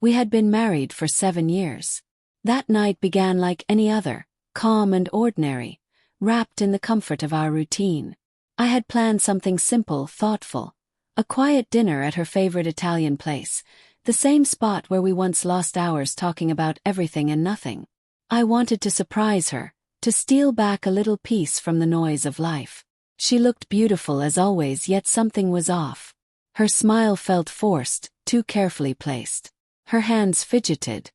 We had been married for 7 years. That night began like any other, calm and ordinary, wrapped in the comfort of our routine. I had planned something simple, thoughtful. A quiet dinner at her favorite Italian place, the same spot where we once lost hours talking about everything and nothing. I wanted to surprise her, to steal back a little peace from the noise of life. She looked beautiful as always, yet something was off. Her smile felt forced, too carefully placed. Her hands fidgeted.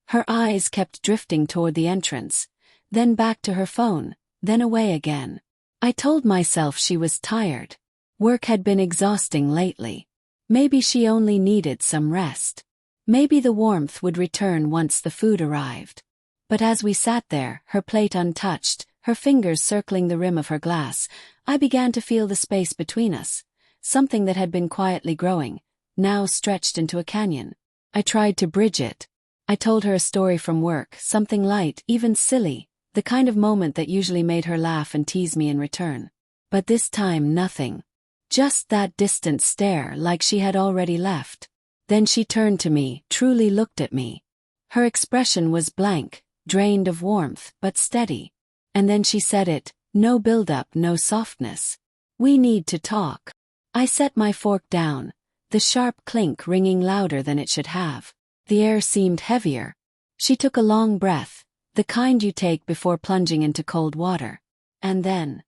Her eyes kept drifting toward the entrance, then back to her phone, then away again. I told myself she was tired. Work had been exhausting lately. Maybe she only needed some rest. Maybe the warmth would return once the food arrived. But as we sat there, her plate untouched, her fingers circling the rim of her glass, I began to feel the space between us, something that had been quietly growing, now stretched into a canyon. I tried to bridge it. I told her a story from work, something light, even silly, the kind of moment that usually made her laugh and tease me in return. But this time nothing. Just that distant stare, like she had already left. Then she turned to me, truly looked at me. Her expression was blank, drained of warmth, but steady. And then she said it, no build-up, no softness. We need to talk. I set my fork down, the sharp clink ringing louder than it should have. The air seemed heavier. She took a long breath, the kind you take before plunging into cold water. And then,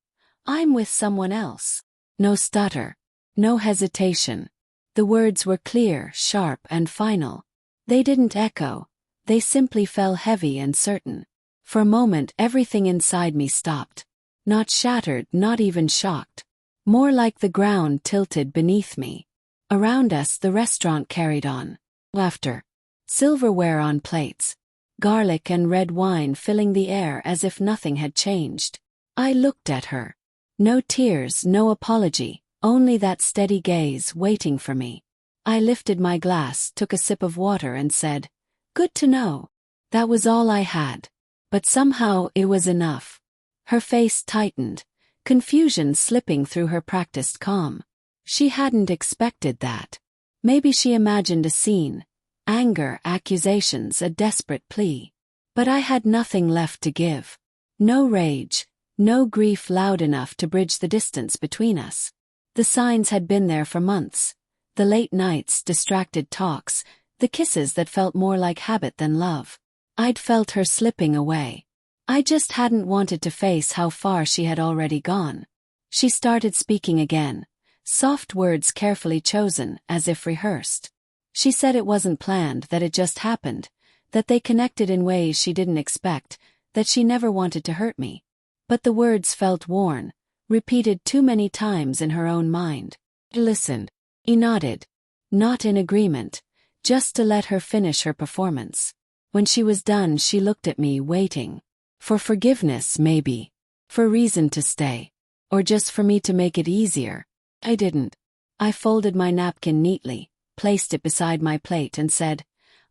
I'm with someone else. No stutter. No hesitation. The words were clear, sharp, and final. They didn't echo. They simply fell heavy and certain. For a moment everything inside me stopped. Not shattered, not even shocked. More like the ground tilted beneath me. Around us the restaurant carried on. Laughter. Silverware on plates. Garlic and red wine filling the air as if nothing had changed. I looked at her. No tears, no apology, only that steady gaze waiting for me. I lifted my glass, took a sip of water and said, "Good to know." That was all I had. But somehow it was enough. Her face tightened, confusion slipping through her practiced calm. She hadn't expected that. Maybe she imagined a scene, anger, accusations, a desperate plea. But I had nothing left to give. No rage, no grief loud enough to bridge the distance between us. The signs had been there for months. The late nights, distracted talks, the kisses that felt more like habit than love. I'd felt her slipping away. I just hadn't wanted to face how far she had already gone. She started speaking again, soft words carefully chosen, as if rehearsed. She said it wasn't planned, that it just happened, that they connected in ways she didn't expect, that she never wanted to hurt me. But the words felt worn, repeated too many times in her own mind. I listened. He nodded. Not in agreement, just to let her finish her performance. When she was done, she looked at me, waiting. For forgiveness, maybe. For reason to stay. Or just for me to make it easier. I didn't. I folded my napkin neatly, placed it beside my plate and said,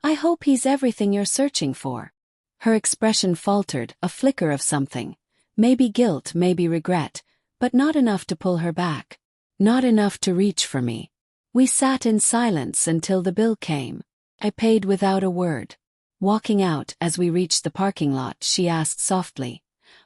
"I hope he's everything you're searching for." Her expression faltered, a flicker of something. Maybe guilt, maybe regret, but not enough to pull her back. Not enough to reach for me. We sat in silence until the bill came. I paid without a word. Walking out, as we reached the parking lot, she asked softly,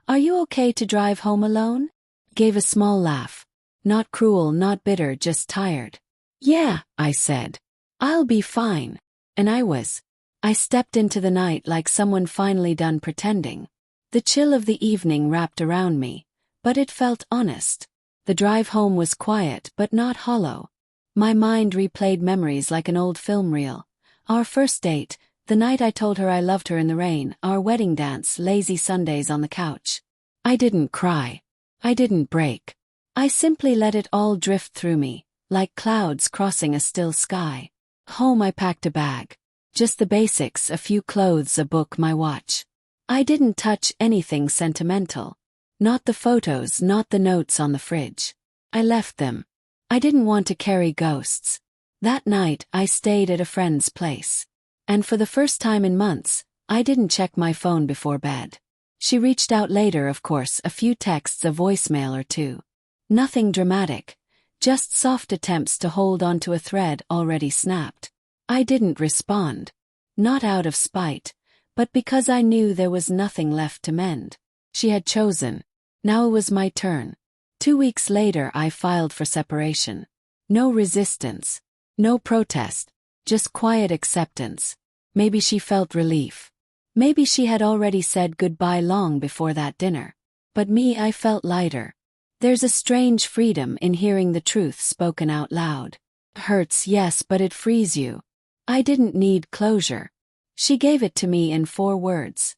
"Are you okay to drive home alone?" Gave a small laugh. Not cruel, not bitter, just tired. "Yeah," I said. "I'll be fine." And I was. I stepped into the night like someone finally done pretending. The chill of the evening wrapped around me, but it felt honest. The drive home was quiet but not hollow. My mind replayed memories like an old film reel. Our first date, the night I told her I loved her in the rain, our wedding dance, lazy Sundays on the couch. I didn't cry. I didn't break. I simply let it all drift through me, like clouds crossing a still sky. Home I packed a bag. Just the basics, a few clothes, a book, my watch. I didn't touch anything sentimental. Not the photos, not the notes on the fridge. I left them. I didn't want to carry ghosts. That night I stayed at a friend's place. And for the first time in months, I didn't check my phone before bed. She reached out later, of course, a few texts, a voicemail or two. Nothing dramatic, just soft attempts to hold onto a thread already snapped. I didn't respond. Not out of spite, but because I knew there was nothing left to mend. She had chosen. Now it was my turn. 2 weeks later I filed for separation. No resistance. No protest. Just quiet acceptance. Maybe she felt relief. Maybe she had already said goodbye long before that dinner. But me, I felt lighter. There's a strange freedom in hearing the truth spoken out loud. Hurts, yes, but it frees you. I didn't need closure. She gave it to me in 4 words.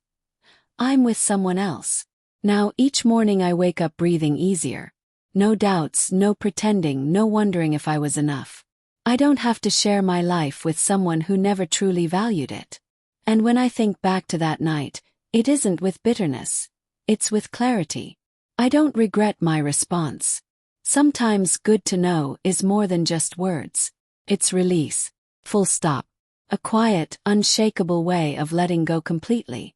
I'm with someone else. Now each morning I wake up breathing easier. No doubts, no pretending, no wondering if I was enough. I don't have to share my life with someone who never truly valued it. And when I think back to that night, it isn't with bitterness. It's with clarity. I don't regret my response. Sometimes good to know is more than just words. It's release. Full stop. A quiet, unshakable way of letting go completely.